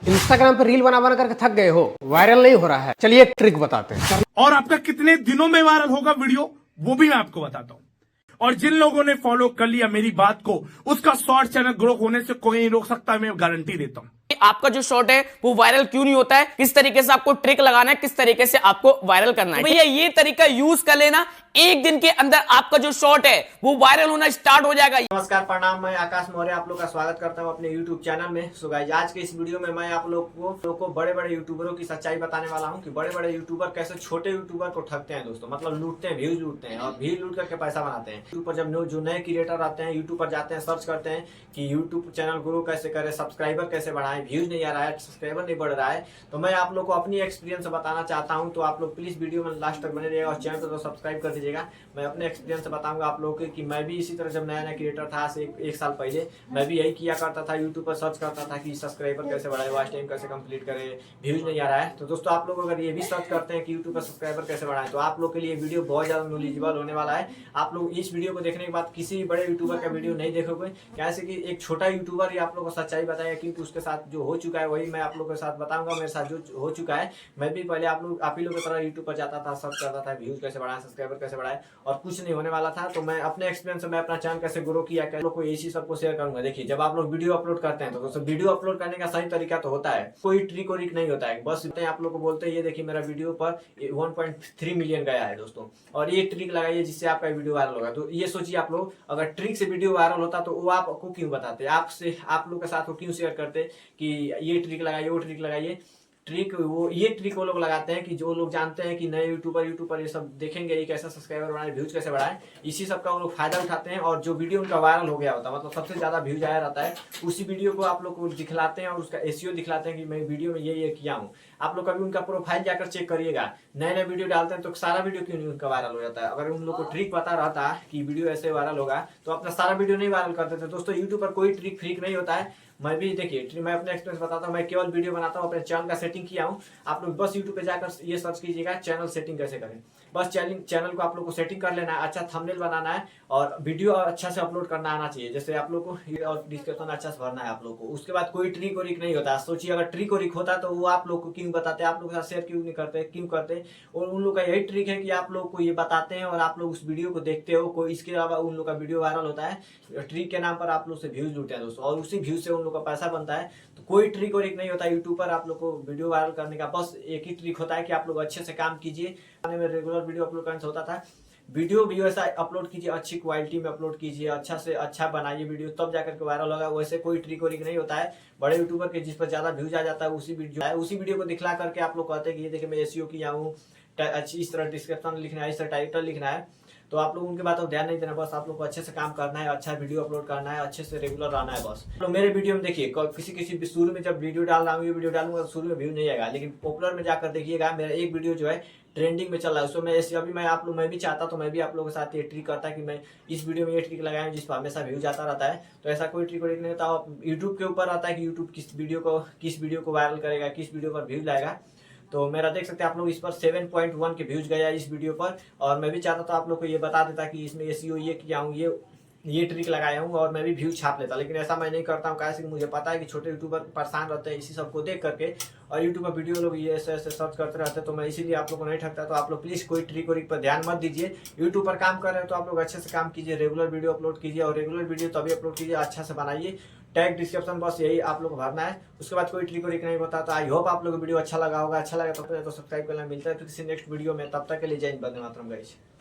Instagram पे reel बना बना करके थक गए हो, वायरल नहीं हो रहा है। चलिए एक ट्रिक बताते हैं। और आपका कितने दिनों में वायरल होगा वीडियो वो भी मैं आपको बताता हूं। और जिन लोगों ने फॉलो कर लिया मेरी बात को, उसका शॉर्ट चैनल ग्रो होने से कोई नहीं रोक सकता, मैं गारंटी देता हूं। आपका जो शॉर्ट है वो वायरल क्यों नहीं होता है, किस तरीके से आपको ट्रिक लगाना है, किस तरीके से आपको वायरल करना है। तो भैया ये तरीका यूज कर लेना, एक दिन के अंदर आपका जो शॉर्ट है वो वायरल होना स्टार्ट हो जाएगा। नमस्कार, प्रणाम। मैं आकाश मौर्य आप लोग का स्वागत करता हूं अपने YouTube चैनल में। सो गाइस, आज के इस वीडियो में मैं आप लोग को बड़े बड़े यूट्यूबरों की सच्चाई बताने वाला हूं कि बड़े बड़े यूट्यूबर कैसे छोटे यूट्यूबर को ठगते हैं दोस्तों। मतलब लूटते हैं, व्यूज लूटते हैं और व्यूज लूट करके पैसा बनाते हैं। यूट्यूब पर जब जो नए क्रिएटर आते हैं, यूट्यूब पर जाते हैं, सर्च करते हैं कि यूट्यूब चैनल ग्रो कैसे करें, सब्सक्राइबर कैसे बढ़ाएं, व्यूज नहीं आ रहा है, सब्सक्राइबर नहीं बढ़ रहा है, तो मैं आप लोग को अपनी एक्सपीरियंस बताना चाहता हूं। तो आप लोग प्लीज वीडियो में लास्ट तक बने रहिएगा और चैनल को सब्सक्राइब कर दीजिएगा। मैं अपने एक्सपीरियंस बताऊंगा आप लोगों को कि मैं भी इसी तरह जब नया नया क्रिएटर था से एक साल पहले मैं भी यही किया करता था। यूट्यूब पर सर्च करता था कि सब्सक्राइबर कैसे बढ़ाए, वॉच टाइम कैसे कंप्लीट करे, व्यूज नहीं आ रहा है। तो दोस्तों आप लोग अगर ये भी सर्च करते हैं कि यूट्यूब पर सब्सक्राइबर कैसे बढ़ाएं, तो आप लोग के लिए वीडियो बहुत ज्यादा नॉलेजेबल होने वाला है। आप लोग इस वीडियो को देखने के बाद किसी बड़े यूट्यूबर का वीडियो नहीं देखोगे, कैसे कि एक छोटा यूट्यूबर ही आप लोग को सच्चाई बताएगा, क्योंकि उसके साथ जो हो चुका है वही मैं आप लोग के साथ बताऊंगा। मेरे साथ जो हो चुका है, मैं भी पहले आप ही लोग की तरह यूट्यूब पर जाता था, सर्च करता था व्यूज कैसे बढ़ाएं, सब्सक्राइबर कैसे बढ़ाएं, और कुछ नहीं होने वाला था। तो मैं अपने एक्सपीरियंस से मैं अपना चैनल कैसे ग्रो किया, कैसे लोग को इसी सबको शेयर करूंगा। देखिए, जब आप लोग वीडियो अपलोड करते हैं तो दोस्तों वीडियो अपलोड करने का सही तरीका तो होता है, कोई ट्रिक और नहीं होता है। बस आप लोग को बोलते हैं ये देखिए मेरा वीडियो पर 1.3 मिलियन गया है दोस्तों, और ये ट्रिक लगाइए जिससे आपका वीडियो वायरल होगा। तो ये सोचिए आप लोग, अगर ट्रिक से वीडियो वायरल होता तो वो आपको क्यों बताते, आपसे आप लोग के साथ वो क्यों शेयर करते कि ये ट्रिक लगाइए, वो ट्रिक लगाइए। ये ट्रिक वो लोग लगाते हैं कि जो लोग जानते हैं कि नए यूट्यूबर ये सब देखेंगे, ये कैसे सब्सक्राइबर बढ़ाए, व्यूज कैसे बढ़ाए, इसी सब का वो लोग फायदा उठाते हैं। और जो वीडियो उनका वायरल हो गया होता है, मतलब सबसे ज्यादा व्यूज आया रहता है, उसी वीडियो को आप लोग को दिखलाते हैं और उसका एसईओ दिखलाते हैं कि मैं वीडियो में ये किया हूँ। आप लोग कभी उनका प्रोफाइल जाकर चेक करिएगा, नए नए वीडियो डालते हैं तो सारा वीडियो क्यों नहीं उनका वायरल हो जाता है। अगर उन लोग को ट्रिक पता रहता कि वीडियो ऐसे वायरल होगा तो अपना सारा वीडियो नहीं वायरल करते थे। दोस्तों यूट्यूब पर कोई ट्रिक फ्रिक नहीं होता है। मैं भी देखिए, मैं अपने एक्सपीरियंस बताता हूँ, मैं केवल वीडियो बनाता हूँ, अपने चैनल का सेटिंग किया हूँ। आप लोग बस यूट्यूब पे जाकर ये सर्च कीजिएगा चैनल सेटिंग कैसे करें। बस चैनल को आप लोग को सेटिंग कर लेना है, अच्छा थंबनेल बनाना है और वीडियो अच्छा से अपलोड करना आना चाहिए। जैसे आप लोग को और डिस्क्रिप्शन अच्छा से भरना है आप लोग को। उसके बाद कोई ट्रिक और नहीं होता। सोचिए अगर ट्रिक और होता तो वो आप लोग को क्यों बताते, आप लोग के साथ शेयर क्यों नहीं करते, क्यों करते। और उन लोग का यही ट्रिक है कि आप लोग को ये बताते हैं और आप लोग उस वीडियो को देखते हो, कोई इसके अलावा उन लोग का वीडियो वायरल होता है। ट्रिक के नाम पर आप लोग से व्यूज लूटते हैं दोस्तों, और उसी व्यूज से उन लोग का पैसा बनता है। तो कोई ट्रिक और नहीं होता यूट्यूब पर आप लोग को वीडियो वायरल करने का। बस एक ही ट्रिक होता है कि आप लोग अच्छे से काम कीजिए। में रेगुलर वीडियो अपलोड करने से होता था, वीडियो भी वैसा अपलोड कीजिए, अच्छी क्वालिटी में अपलोड कीजिए, अच्छा से अच्छा बनाइए वीडियो, तब जाकर के वायरल होगा। वैसे कोई ट्रिक और नहीं होता है। बड़े यूट्यूबर के जिस पर ज्यादा व्यूज आ जाता है उसी वीडियो को दिखला करके आप लोग कहते हैं कि ये देखिए मैं एसईओ किया हूँ, अच्छी इस तरह डिस्क्रिप्शन लिखना है, इस तरह टाइटल लिखना है। तो आप लोग उनकी बातों को ध्यान नहीं देना, बस आप लोग को अच्छे से काम करना है, अच्छा वीडियो अपलोड करना है, अच्छे से रेगुलर रहना है। बस तो मेरे वीडियो में देखिए, किसी शुरू में जब वीडियो डाल रहा हूँ, ये वीडियो डालूंगा तो शुरू में व्यू नहीं आएगा, लेकिन पॉपुलर में जाकर देखिएगा मेरा एक वीडियो जो है ट्रेंडिंग में चल रहा है। उसमें मैं भी चाहता तो मैं भी आप लोगों के साथ ये ट्रिक करता कि मैं इस वीडियो में ये ट्रिक लगाया जिस पर हमेशा व्यूज आता रहता है। तो ऐसा कोई ट्रिक नहीं होता। यूट्यूब के ऊपर आता है कि यूट्यूब किस वीडियो को वायरल करेगा, किस वीडियो पर व्यूज लाएगा। तो मेरा देख सकते हैं आप लोग, इस पर 7.1 के व्यूज गया इस वीडियो पर। और मैं भी चाहता था आप लोग को ये बता देता कि इसमें एसईओ ये किया हूँ, ये ट्रिक लगाया हूँ, और मैं भी व्यूज छाप लेता, लेकिन ऐसा मैं नहीं करता हूँ। कैसे मुझे पता है कि छोटे यूट्यूबर परेशान रहते हैं इसी सबको देख करके, और यूट्यूब पर वीडियो लोग ये ऐसे सर्च करते रहते हैं। तो मैं इसीलिए आप लोग को नहीं ठगता। तो आप लोग प्लीज कोई ट्रिक और पर ध्यान मत दीजिए। यूट्यूब पर काम कर रहे हो तो आप लोग अच्छे से काम कीजिए, रेगुलर वीडियो अपलोड कीजिए, और रेगुलर वीडियो तभी अपलोड कीजिए अच्छा से बनाइए। टैग डिस्क्रिप्शन बस यही आप लोग को भरना है। उसके बाद कोई ट्रिक और नहीं होता। तो आई होप आप लोग को वीडियो अच्छा लगा होगा। अच्छा लगा तो सब्सक्राइब करना। मिलता है फिर किसी नेक्स्ट वीडियो में, तब तक के लिए जय हिंद, वंदे मातरम गाइस।